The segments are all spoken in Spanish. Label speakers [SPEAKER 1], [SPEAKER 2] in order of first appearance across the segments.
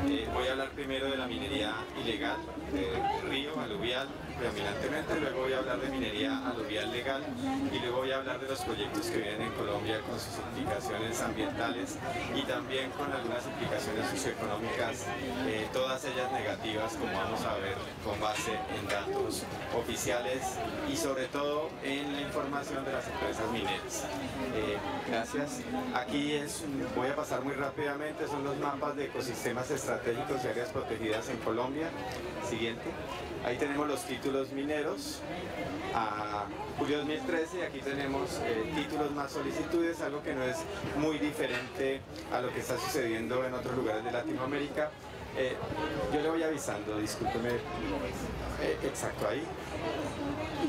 [SPEAKER 1] Voy a hablar primero de la minería ilegal, de río, aluvial, predominantemente, luego voy a hablar de minería aluvial legal y luego voy a hablar de los proyectos que vienen en Colombia con sus implicaciones ambientales y también con algunas implicaciones socioeconómicas, todas ellas negativas, como vamos a ver, con base en datos oficiales y sobre todo en la información de las empresas mineras. Gracias. Aquí voy a pasar muy rápidamente, son los mapas de ecosistemas estratégicos y áreas protegidas en Colombia. Siguiente. Ahí tenemos los títulos mineros a julio 2013 y aquí tenemos títulos más solicitudes, algo que no es muy diferente a lo que está sucediendo en otros lugares de Latinoamérica. Yo le voy avisando, discúlpeme, exacto, ahí.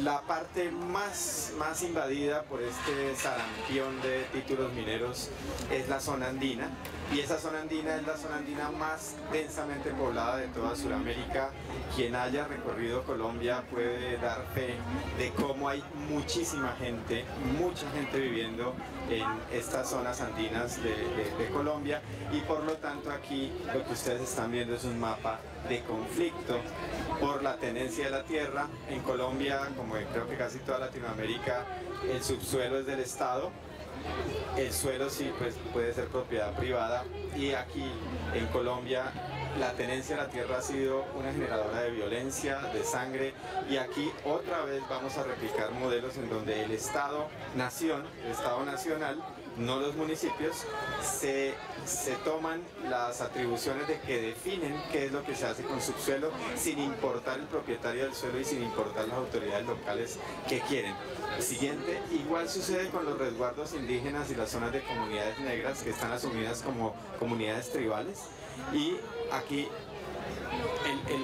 [SPEAKER 1] La parte más invadida por este sarampión de títulos mineros es la zona andina, y esa zona andina es la zona andina más densamente poblada de toda Sudamérica. Quien haya recorrido Colombia puede dar fe de cómo hay muchísima gente, mucha gente viviendo en estas zonas andinas de Colombia, y por lo tanto aquí lo que ustedes están viendo es un mapa de conflicto por la tenencia de la tierra. En Colombia, como creo que casi toda Latinoamérica, el subsuelo es del Estado. El suelo sí pues, puede ser propiedad privada, y aquí en Colombia la tenencia de la tierra ha sido una generadora de violencia, de sangre, y aquí otra vez vamos a replicar modelos en donde el Estado-nación, el Estado nacional, no los municipios, se toman las atribuciones de que definen qué es lo que se hace con subsuelo, sin importar el propietario del suelo y sin importar las autoridades locales que quieren. Siguiente, igual sucede con los resguardos indígenas y las zonas de comunidades negras que están asumidas como comunidades tribales, y aquí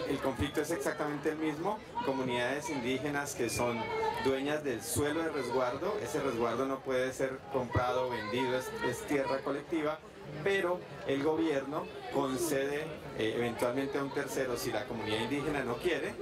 [SPEAKER 1] el conflicto es exactamente el mismo. Comunidades indígenas que son dueñas del suelo de resguardo, ese resguardo no puede ser comprado o vendido, es tierra colectiva, pero el gobierno concede eventualmente a un tercero, si la comunidad indígena no quiere,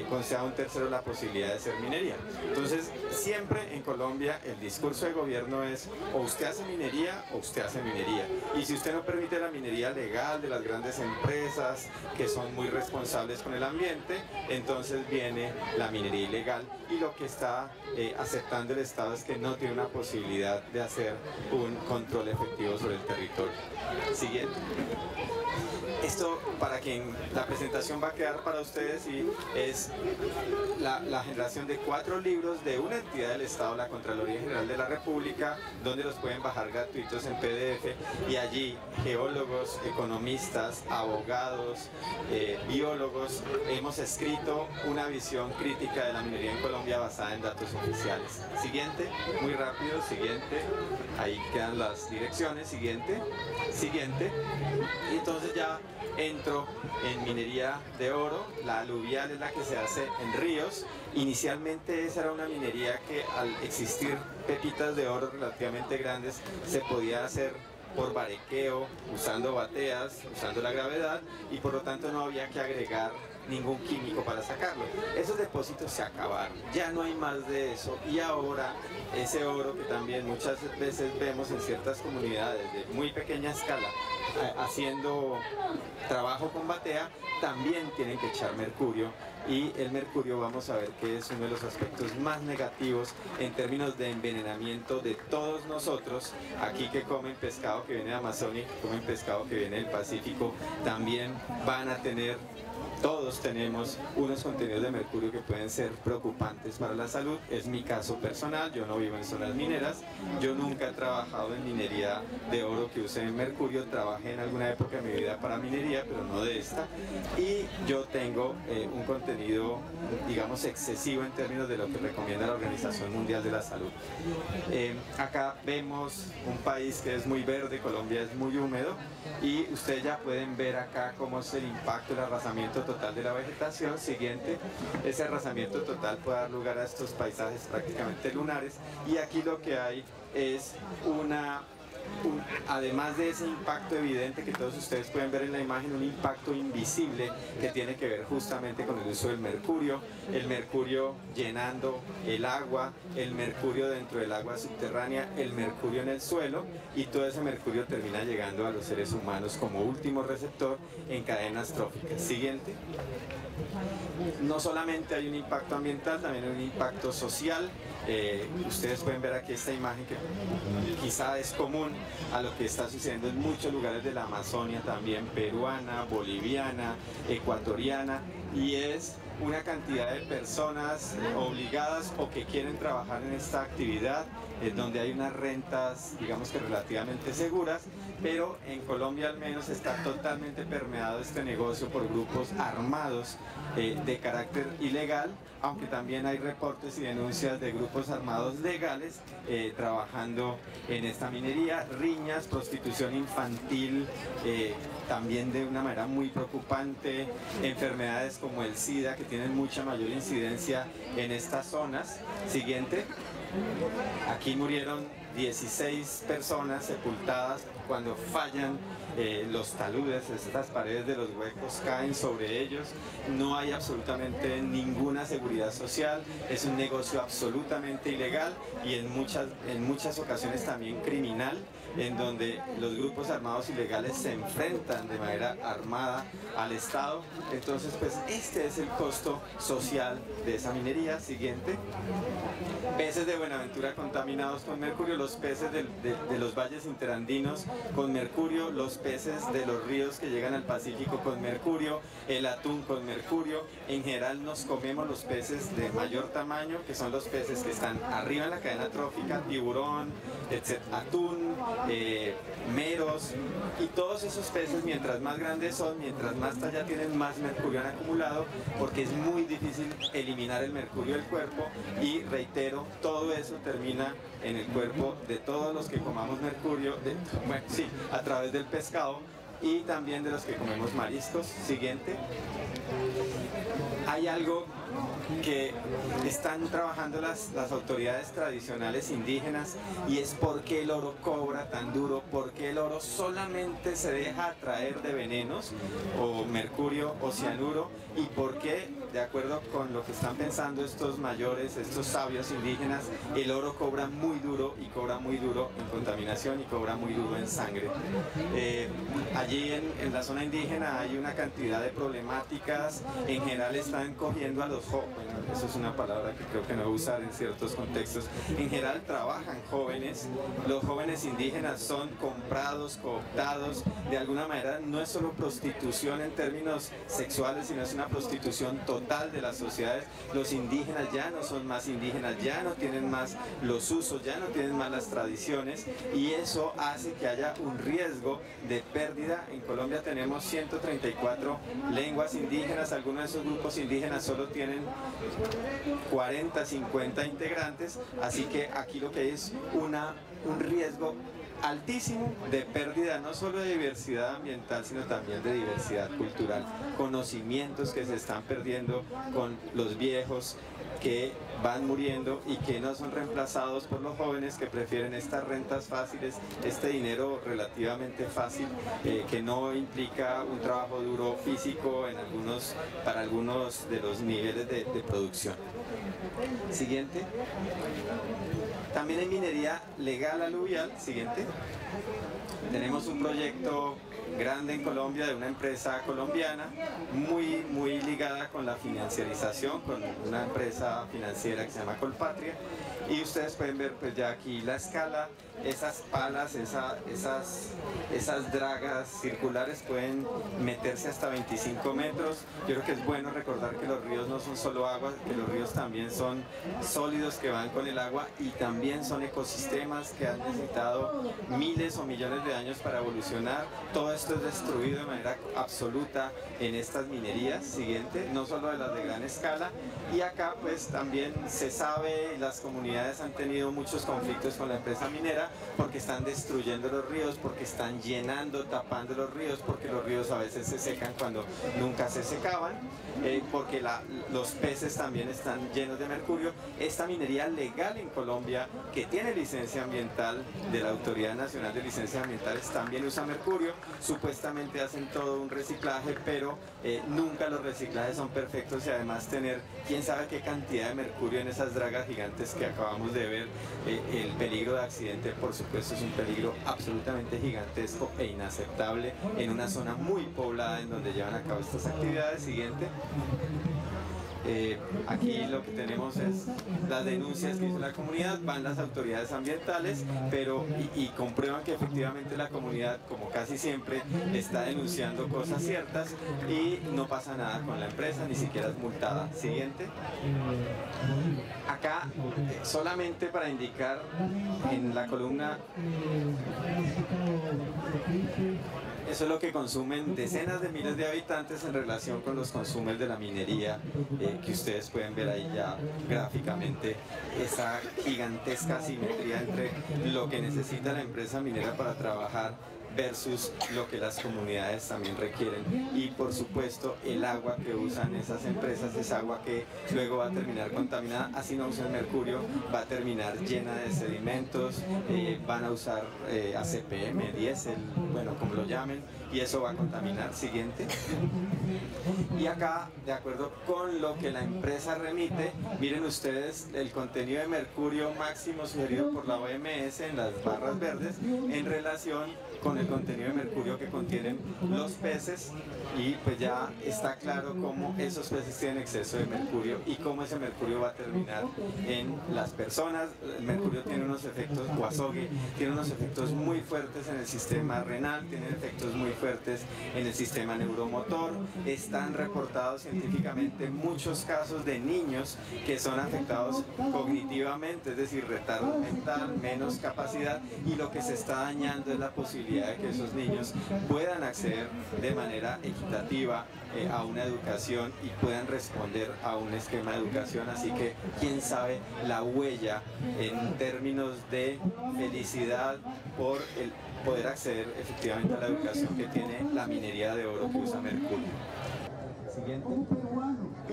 [SPEAKER 1] concede a un tercero la posibilidad de hacer minería. Entonces, siempre en Colombia el discurso del gobierno es: o usted hace minería o usted hace minería. Y si usted no permite la minería legal de las grandes empresas que son muy responsables con el ambiente, entonces viene la minería ilegal, y lo que está aceptando el Estado es que no tiene una posibilidad de hacer un control efectivo sobre el territorio. Siguiente. Esto, para quien la presentación va a quedar para ustedes, y es la generación de 4 libros de una entidad del Estado, la Contraloría General de la República, donde los pueden bajar gratuitos en PDF, y allí geólogos, economistas, abogados, biólogos, hemos escrito una visión crítica de la minería en Colombia basada en datos oficiales. Siguiente, muy rápido, siguiente, ahí quedan las direcciones, siguiente, siguiente, y entonces ya entro en minería de oro. La aluvial es la que se hace en ríos. Inicialmente esa era una minería que, al existir pepitas de oro relativamente grandes, se podía hacer por barequeo, usando bateas, usando la gravedad, y por lo tanto no había que agregar ningún químico para sacarlo. Esos depósitos se acabaron, ya no hay más de eso, y ahora ese oro, que también muchas veces vemos en ciertas comunidades de muy pequeña escala haciendo trabajo con batea, también tienen que echar mercurio, y el mercurio vamos a ver que es uno de los aspectos más negativos en términos de envenenamiento de todos nosotros. Aquí que comen pescado que viene de Amazonia, que comen pescado que viene del Pacífico, también van a tener, todos tenemos unos contenidos de mercurio que pueden ser preocupantes para la salud. Es mi caso personal, yo no vivo en zonas mineras, yo nunca he trabajado en minería de oro que use mercurio, trabajé en alguna época de mi vida para minería, pero no de esta, y yo tengo un contenido, digamos, excesivo en términos de lo que recomienda la Organización Mundial de la Salud. Acá vemos un país que es muy verde, Colombia es muy húmedo, y ustedes ya pueden ver acá cómo es el impacto del arrasamiento total de la vegetación. Siguiente. Ese arrasamiento total puede dar lugar a estos paisajes prácticamente lunares, y aquí lo que hay es una además de ese impacto evidente que todos ustedes pueden ver en la imagen, un impacto invisible que tiene que ver justamente con el uso del mercurio, el mercurio llenando el agua, el mercurio dentro del agua subterránea, el mercurio en el suelo, y todo ese mercurio termina llegando a los seres humanos como último receptor en cadenas tróficas. Siguiente. No solamente hay un impacto ambiental, también hay un impacto social. Ustedes pueden ver aquí esta imagen que quizá es común a lo que está sucediendo en muchos lugares de la Amazonia, también peruana, boliviana, ecuatoriana, y es una cantidad de personas obligadas o que quieren trabajar en esta actividad, donde hay unas rentas, digamos que relativamente seguras, pero en Colombia al menos está totalmente permeado este negocio por grupos armados de carácter ilegal, aunque también hay reportes y denuncias de grupos armados legales trabajando en esta minería, riñas, prostitución infantil, también de una manera muy preocupante, enfermedades como el SIDA que tienen mucha mayor incidencia en estas zonas. Siguiente. Aquí murieron 16 personas sepultadas cuando fallan los taludes, estas paredes de los huecos caen sobre ellos, no hay absolutamente ninguna seguridad social, es un negocio absolutamente ilegal y en muchas ocasiones también criminal, en donde los grupos armados ilegales se enfrentan de manera armada al Estado. Entonces, pues este es el costo social de esa minería. Siguiente. Peces de Buenaventura contaminados con mercurio, los peces de los valles interandinos con mercurio, los peces de los ríos que llegan al Pacífico con mercurio, el atún con mercurio. En general nos comemos los peces de mayor tamaño, que son los peces que están arriba en la cadena trófica, tiburón, etc., atún, meros, y todos esos peces, mientras más grandes son, mientras más talla tienen, más mercurio han acumulado, porque es muy difícil eliminar el mercurio del cuerpo, y reitero, todo eso termina en el cuerpo de todos los que comamos mercurio, a través del pescado y también de los que comemos mariscos. Siguiente. Hay algo que están trabajando las autoridades tradicionales indígenas, y es por qué el oro cobra tan duro, por qué el oro solamente se deja atraer de venenos o mercurio o cianuro, y por qué, de acuerdo con lo que están pensando estos mayores, estos sabios indígenas, el oro cobra muy duro, y cobra muy duro en contaminación y cobra muy duro en sangre. Allí en la zona indígena hay una cantidad de problemáticas. En general están cogiendo a los jóvenes, eso es una palabra que creo que no voy a usar en ciertos contextos. En general trabajan jóvenes, los jóvenes indígenas son comprados, cooptados, de alguna manera no es solo prostitución en términos sexuales, sino es una prostitución total de las sociedades. Los indígenas ya no son más indígenas, ya no tienen más los usos, ya no tienen más las tradiciones, y eso hace que haya un riesgo de pérdida. En Colombia tenemos 134 lenguas indígenas, algunos de esos grupos indígenas solo tienen 40, 50 integrantes, así que aquí lo que hay es un riesgo altísimo de pérdida no solo de diversidad ambiental, sino también de diversidad cultural, conocimientos que se están perdiendo con los viejos que van muriendo y que no son reemplazados por los jóvenes que prefieren estas rentas fáciles, este dinero relativamente fácil, que no implica un trabajo duro físico para algunos de los niveles de producción. Siguiente. También hay minería legal aluvial. Siguiente. Tenemos un proyecto grande en Colombia de una empresa colombiana muy ligada con la financiarización, con una empresa financiera que se llama Colpatria, y ustedes pueden ver pues ya aquí la escala. Esas palas, esas dragas circulares pueden meterse hasta 25 metros. Yo creo que es bueno recordar que los ríos no son solo agua, que los ríos también son sólidos que van con el agua, y también son ecosistemas que han necesitado miles o millones de años para evolucionar. Todo esto es destruido de manera absoluta en estas minerías, siguiente, no solo de las de gran escala, y acá pues también se sabe, las comunidades han tenido muchos conflictos con la empresa minera porque están destruyendo los ríos, porque están llenando, tapando los ríos, porque los ríos a veces se secan cuando nunca se secaban, porque los peces también están llenos de mercurio. Esta minería legal en Colombia, que tiene licencia ambiental de la Autoridad Nacional de Licencias Ambientales, también usa mercurio. Supuestamente hacen todo un reciclaje, pero nunca los reciclajes son perfectos, y además tener quién sabe qué cantidad de mercurio en esas dragas gigantes que acabamos de ver. El peligro de accidente, por supuesto, es un peligro absolutamente gigantesco e inaceptable en una zona muy poblada en donde llevan a cabo estas actividades. Siguiente. Aquí lo que tenemos es las denuncias que hizo la comunidad, van las autoridades ambientales, pero y comprueban que efectivamente la comunidad, como casi siempre, está denunciando cosas ciertas y no pasa nada con la empresa, ni siquiera es multada. Siguiente. Acá, solamente para indicar en la columna, eso es lo que consumen decenas de miles de habitantes en relación con los consumos de la minería, que ustedes pueden ver ahí ya gráficamente, esa gigantesca asimetría entre lo que necesita la empresa minera para trabajar versus lo que las comunidades también requieren. Y por supuesto el agua que usan esas empresas es agua que luego va a terminar contaminada, así no usan mercurio, va a terminar llena de sedimentos, van a usar ACPM, diésel, bueno, como lo llamen, y eso va a contaminar. Siguiente. Y acá, de acuerdo con lo que la empresa remite, miren ustedes el contenido de mercurio máximo sugerido por la OMS en las barras verdes en relación con el contenido de mercurio que contienen los peces, y pues ya está claro cómo esos peces tienen exceso de mercurio y cómo ese mercurio va a terminar en las personas. El mercurio tiene unos efectos, Wasogi, tiene unos efectos muy fuertes en el sistema renal, tiene efectos muy fuertes en el sistema neuromotor. Están reportados científicamente muchos casos de niños que son afectados cognitivamente, es decir, retardo mental, menos capacidad, y lo que se está dañando es la posibilidad de que esos niños puedan acceder de manera equitativa a una educación y puedan responder a un esquema de educación. Así que quién sabe la huella en términos de felicidad por el poder acceder efectivamente a la educación que tiene la minería de oro que usa mercurio. Siguiente.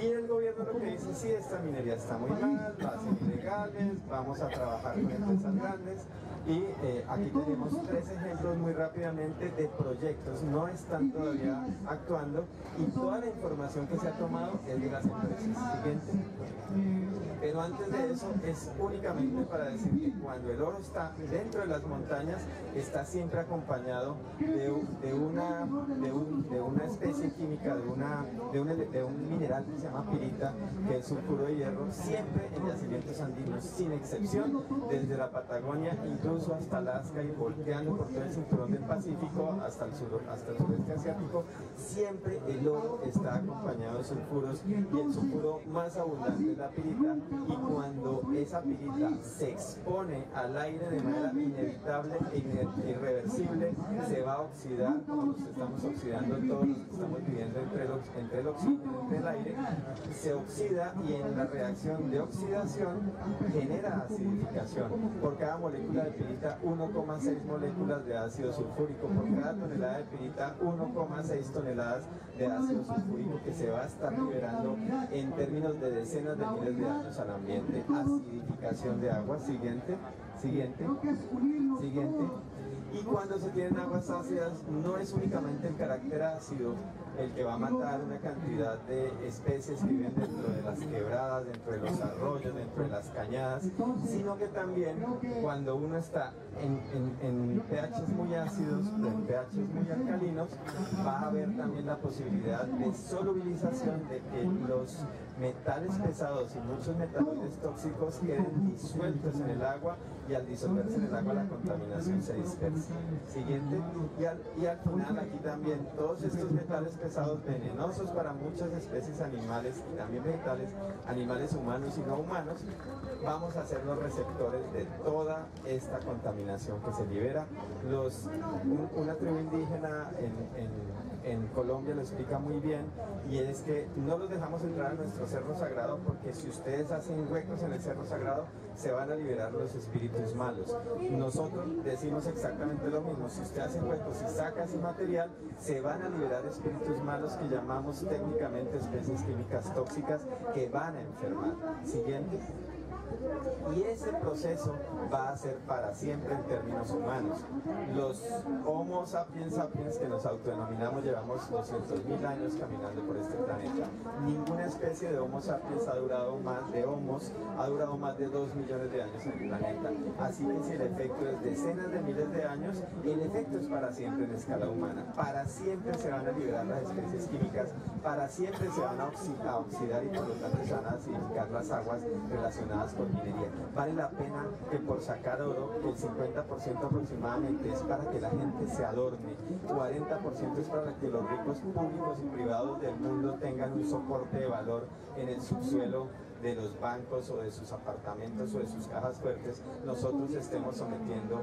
[SPEAKER 1] Y el gobierno lo que dice: sí, esta minería está muy mal, va a ser ilegales, vamos a trabajar con empresas grandes. Y aquí tenemos 3 ejemplos muy rápidamente de proyectos, no están todavía actuando, y toda la información que se ha tomado es de las empresas. Siguiente. Pero antes de eso es únicamente para decir que cuando el oro está dentro de las montañas, está siempre acompañado de una especie química, de un mineral que se llama pirita, que es sulfuro de hierro, siempre en yacimientos andinos, sin excepción, desde la Patagonia incluso hasta Alaska y volteando por todo el cinturón del Pacífico hasta el sureste asiático, siempre el oro está acompañado de sulfuros, y el sulfuro más abundante es la pirita, y cuando esa pirita se expone al aire de manera inevitable e irreversible, se va a oxidar, como nos estamos oxidando todos los que estamos viviendo entre el oxígeno, entre el aire, se oxida, y en la reacción de oxidación genera acidificación. Por cada molécula de pirita, 1,6 moléculas de ácido sulfúrico. Por cada tonelada de pirita, 1,6 toneladas de ácido sulfúrico que se va a estar liberando en términos de decenas de miles de años al ambiente. Acidificación de agua. Siguiente. Y cuando se tienen aguas ácidas, no es únicamente el carácter ácido el que va a matar una cantidad de especies que viven dentro de las quebradas, dentro de los arroyos, dentro de las cañadas, sino que también cuando uno está en pHs muy ácidos, en pHs muy alcalinos, va a haber también la posibilidad de solubilización, de que los metales pesados y muchos metaloides tóxicos queden disueltos en el agua, y al disolverse en el agua la contaminación se dispersa. Siguiente. Y al final aquí también todos estos metales
[SPEAKER 2] pesados venenosos para muchas especies animales y también vegetales, animales humanos y no humanos, vamos a ser los receptores de toda esta contaminación que se libera. Una tribu indígena en Colombia lo explica muy bien, y es que no los dejamos entrar a nuestro cerro sagrado porque si ustedes hacen huecos en el cerro sagrado se van a liberar los espíritus malos. Nosotros decimos exactamente lo mismo: si usted hace huecos y saca ese material, se van a liberar espíritus malos que llamamos técnicamente especies químicas tóxicas que van a enfermar. Siguiente. Y ese proceso va a ser para siempre en términos humanos. Los Homo sapiens sapiens que nos autodenominamos llevamos 200.000 años caminando por este planeta. Ninguna especie de Homo sapiens ha durado más de 2 millones de años en el planeta. Así que si el efecto es decenas de miles de años, el efecto es para siempre en escala humana. Para siempre se van a liberar las especies químicas, para siempre se van a oxidar y por lo tanto se van a acidificar las aguas relacionadas con minería. Vale la pena que por sacar oro, que el 50% aproximadamente es para que la gente se adorne, 40% es para que los ricos públicos y privados del mundo tengan un soporte de valor en el subsuelo de los bancos o de sus apartamentos o de sus cajas fuertes, nosotros estemos sometiendo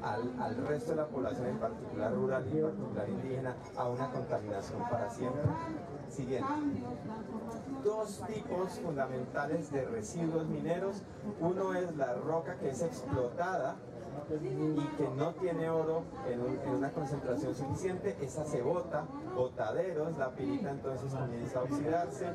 [SPEAKER 2] al resto de la población, en particular rural y en particular indígena, a una contaminación para siempre. Siguiente. Dos tipos fundamentales de residuos mineros. Uno es la roca que es explotada y que no tiene oro en una concentración suficiente. Esa se bota, botaderos, la pirita entonces comienza a oxidarse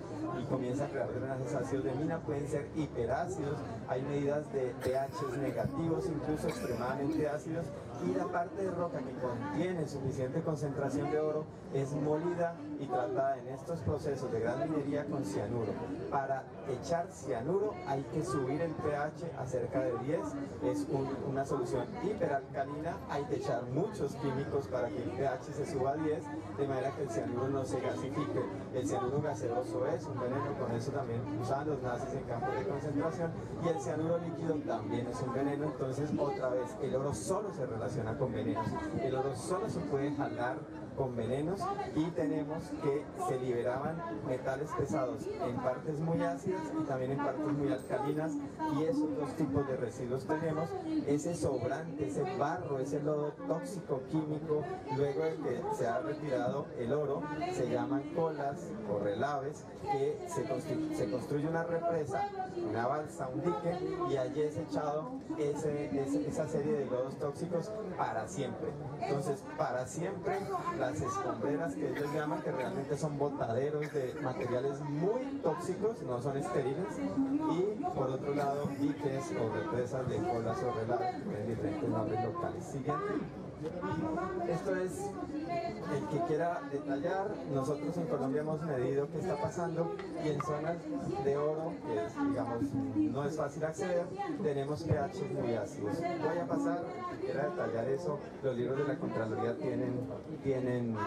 [SPEAKER 2] y comienza a crear drenajes ácidos de mina, pueden ser hiperácidos, hay medidas de pH negativos, incluso extremadamente ácidos, y la parte de roca que contiene suficiente concentración de oro es molida y tratada en estos procesos de gran minería con cianuro. Para echar cianuro hay que subir el pH a cerca de 10, es una solución hiperalcalina, hay que echar muchos químicos para que el pH se suba a 10, de manera que el cianuro no se gasifique. El cianuro gaseoso es un veneno, con eso también usaban los nazis en campos de concentración, y el cianuro líquido también es un veneno. Entonces, otra vez, el oro solo se relaciona con venenos, el oro solo se puede jalar con venenos, y tenemos que se liberaban metales pesados en partes muy ácidas y también en partes muy alcalinas, y esos dos tipos de residuos tenemos. Ese sobrante, ese barro, ese lodo tóxico químico, luego de que se ha retirado el oro, se llaman colas o relaves, que se construye una represa, una balsa, un dique, y allí es echado esa serie de lodos tóxicos para siempre. Entonces, para siempre, las escombreras que ellos llaman, que realmente son botaderos de materiales muy tóxicos, no son estériles, y por otro lado, diques o represas de colas o relaves, que tienen diferentes nombres locales. Siguiente. Esto es el que quiera detallar. Nosotros en Colombia hemos medido qué está pasando, y en zonas de oro, que es, digamos, no es fácil acceder, tenemos pH muy ácidos. Voy a pasar, el que quiera detallar eso, los libros de la Contraloría tienen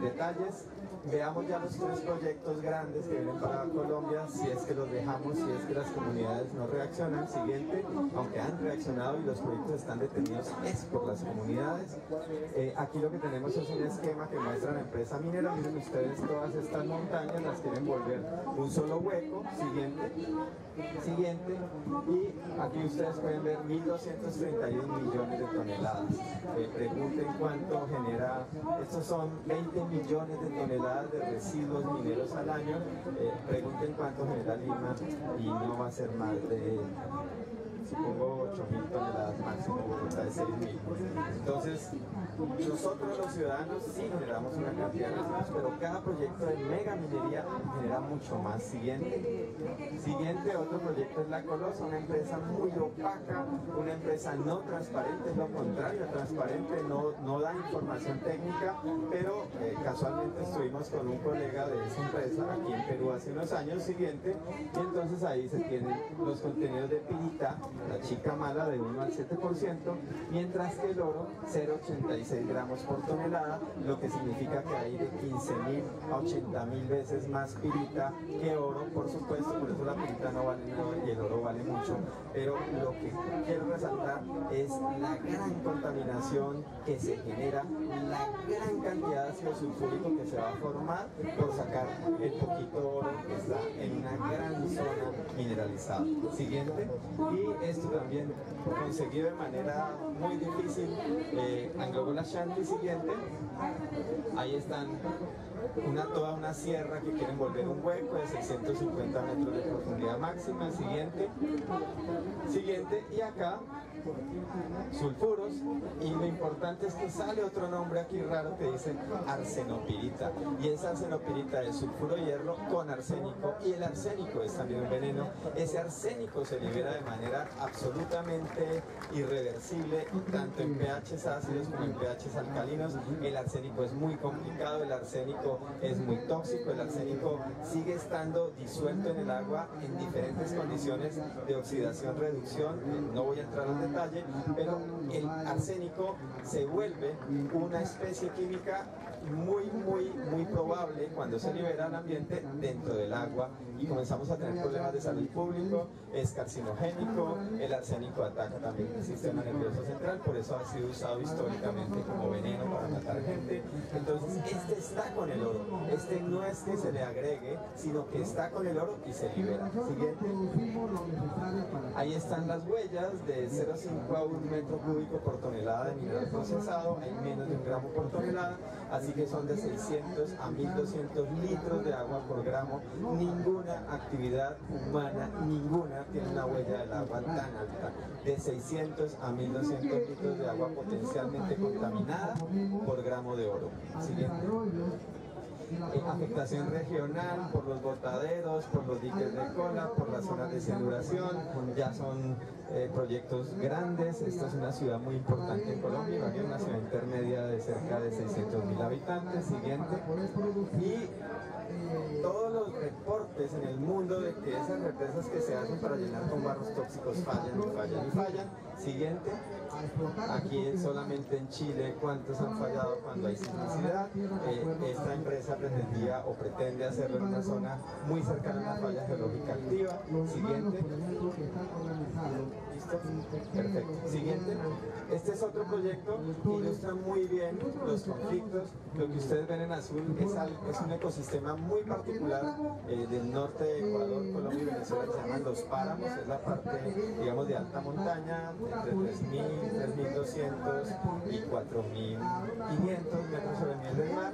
[SPEAKER 2] detalles. Veamos ya los 3 proyectos grandes que vienen para Colombia, si es que los dejamos, si es que las comunidades no reaccionan. Siguiente. Aunque han reaccionado y los proyectos están detenidos, es por las comunidades. Aquí lo que tenemos es un esquema que muestra la empresa minera. Miren ustedes, todas estas montañas las quieren volver un solo hueco. Siguiente. Y aquí ustedes pueden ver 1.231 millones de toneladas. Pregunten cuánto genera. Estos son 20 millones de toneladas de residuos mineros al año. Pregunten cuánto genera Lima, y no va a ser más de, supongo, 8.000 toneladas máximo, Bogotá de 6.000. Entonces, nosotros los ciudadanos sí generamos una cantidad de residuos, pero cada proyecto de mega minería genera mucho más. Siguiente, otro proyecto es La Colosa, una empresa muy opaca, una empresa no transparente, es lo contrario, transparente, no da información técnica, pero casualmente estuvimos con un colega de esa empresa aquí en Perú hace unos años. Siguiente, y entonces ahí se tienen los contenidos de pirita la chica mala de 1 al 7%, mientras que el oro 0,86 gramos por tonelada, lo que significa que hay de 15.000 a 80.000 veces más pirita que oro, por supuesto, por eso la pirita no vale nada y el oro vale mucho, pero lo que quiero resaltar es la gran contaminación que se genera, la gran cantidad de ácido sulfúrico que se va a formar por sacar el poquito oro que está en una gran zona mineralizada. Siguiente, y esto también conseguido de manera muy difícil, Angola Ashanti. Siguiente, ahí están toda una sierra que quieren volver un hueco de 650 metros de profundidad máxima. Siguiente, y acá sulfuros, y lo importante es que sale otro nombre aquí raro que dice arsenopirita, y esa arsenopirita es sulfuro de hierro con arsénico, y el arsénico es también un veneno. Ese arsénico se libera de manera absolutamente irreversible, tanto en pHs ácidos como en pHs alcalinos. El arsénico es muy complicado, el arsénico es muy tóxico, el arsénico sigue estando disuelto en el agua en diferentes condiciones de oxidación, reducción, no voy a entrar en detalle, pero el arsénico se vuelve una especie química muy probable cuando se libera al ambiente dentro del agua, y comenzamos a tener problemas de salud público. Es carcinogénico, el arsénico ataca también el sistema nervioso central, por eso ha sido usado históricamente como veneno para matar gente. Entonces este está con el oro, este no es que se le agregue, sino que está con el oro y se libera. Siguiente, ahí están las huellas de 0,5 a 1 metro cúbico por tonelada de mineral procesado, hay menos de 1 gramo por tonelada, así que son de 600 a 1200 litros de agua por gramo. Ninguna actividad humana, ninguna, tiene una huella del agua tan alta, de 600 a 1200 litros de agua potencialmente contaminada por gramo de oro. Siguiente. Afectación regional por los botaderos, por los diques de cola, por las zonas de cianuración, ya son proyectos grandes. Esta es una ciudad muy importante en Colombia, una ciudad intermedia de cerca de 600.000 habitantes. Siguiente. Y todos los reportes en el mundo de que esas represas que se hacen para llenar con barros tóxicos fallan. Siguiente. Aquí solamente en Chile, ¿cuántos han fallado cuando hay sismicidad? Esta empresa pretendía o pretende hacerlo en una zona muy cercana a una falla geológica activa. Siguiente. ¿Listo? Perfecto. Siguiente. Este es otro proyecto que ilustra muy bien los conflictos. Lo que ustedes ven en azul es un ecosistema muy particular del norte de Ecuador, Colombia y Venezuela, que se llaman los páramos. Es la parte, digamos, de alta montaña, entre 3.000, 3.200 y 4.500 metros sobre el nivel del mar.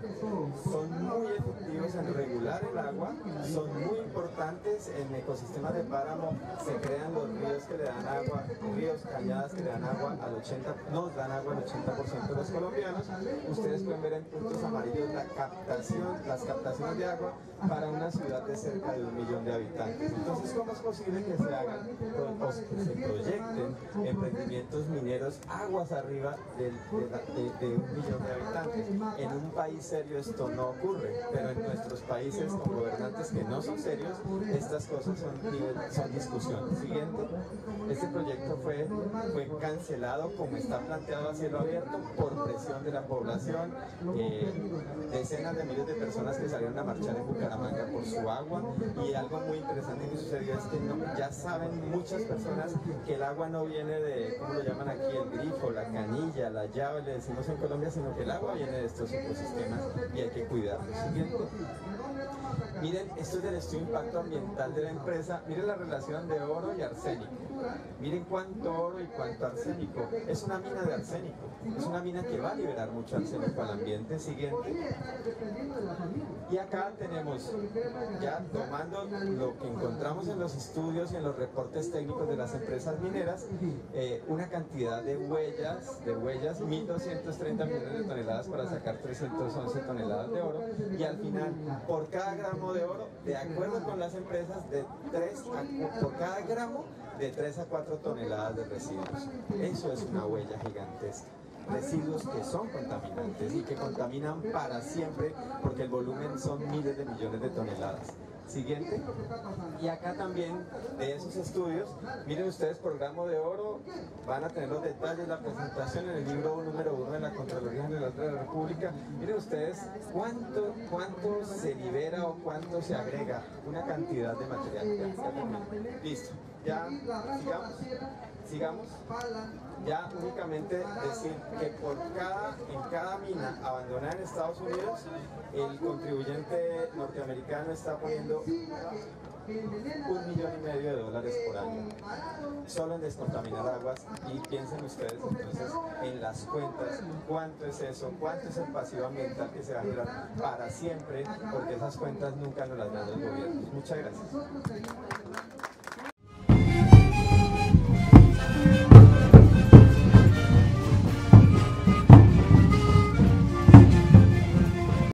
[SPEAKER 2] Son muy efectivos en regular el agua, son muy importantes en ecosistemas de páramo. Se crean los ríos que le dan agua, ríos, cañadas que le dan agua al 80%, nos dan agua al 80% de los colombianos. Ustedes pueden ver en puntos amarillos las captaciones de agua para una ciudad de cerca de 1 millón de habitantes. Entonces, ¿cómo es posible que se hagan o que se proyecten emprendimientos mineros aguas arriba de 1 millón de habitantes? En un país serio esto no ocurre, pero en nuestros países con gobernantes que no son serios, estas cosas son discusión. Siguiente. Este proyecto fue cancelado, como está planteado a cielo abierto, por presión de la población. Decenas de miles de personas que salieron a marchar en Bucaramanga por su agua, y algo muy interesante que sucedió es que ya saben muchas personas que el agua no viene de, ¿cómo lo llaman aquí? El grifo, la canilla, la llave, le decimos en Colombia, sino que el agua viene de estos ecosistemas y hay que cuidarlos. Siguiente. Miren, esto es del estudio de impacto ambiental de la empresa. Miren la relación de oro y arsénico. Miren cuánto oro y cuánto arsénico. Es una mina de arsénico. Es una mina que va a liberar mucho arsénico al ambiente. Siguiente. Y acá tenemos, ya tomando lo que encontramos en los estudios y en los reportes técnicos de las empresas mineras, una cantidad de huellas, 1.230 millones de toneladas para sacar 311 toneladas de oro, y al final, por cada gramo de oro, de acuerdo con las empresas, por cada gramo, de 3 a 4 toneladas de residuos. Eso es una huella gigantesca. residuos que son contaminantes y que contaminan para siempre porque el volumen son miles de millones de toneladas. Siguiente. Y acá también de esos estudios, miren ustedes por gramo de oro, van a tener los detalles, la presentación en el libro número 1 de la Contraloría General de la República. Miren ustedes cuánto se libera o cuánto se agrega, una cantidad de material. Listo. Ya, sigamos. Ya únicamente decir que en cada mina abandonada en Estados Unidos, el contribuyente norteamericano está poniendo $1,5 millones por año, solo en descontaminar aguas. Y piensen ustedes entonces en las cuentas, cuánto es eso, cuánto es el pasivo ambiental que se va a generar para siempre, porque esas cuentas nunca nos las dan los gobiernos. Muchas gracias.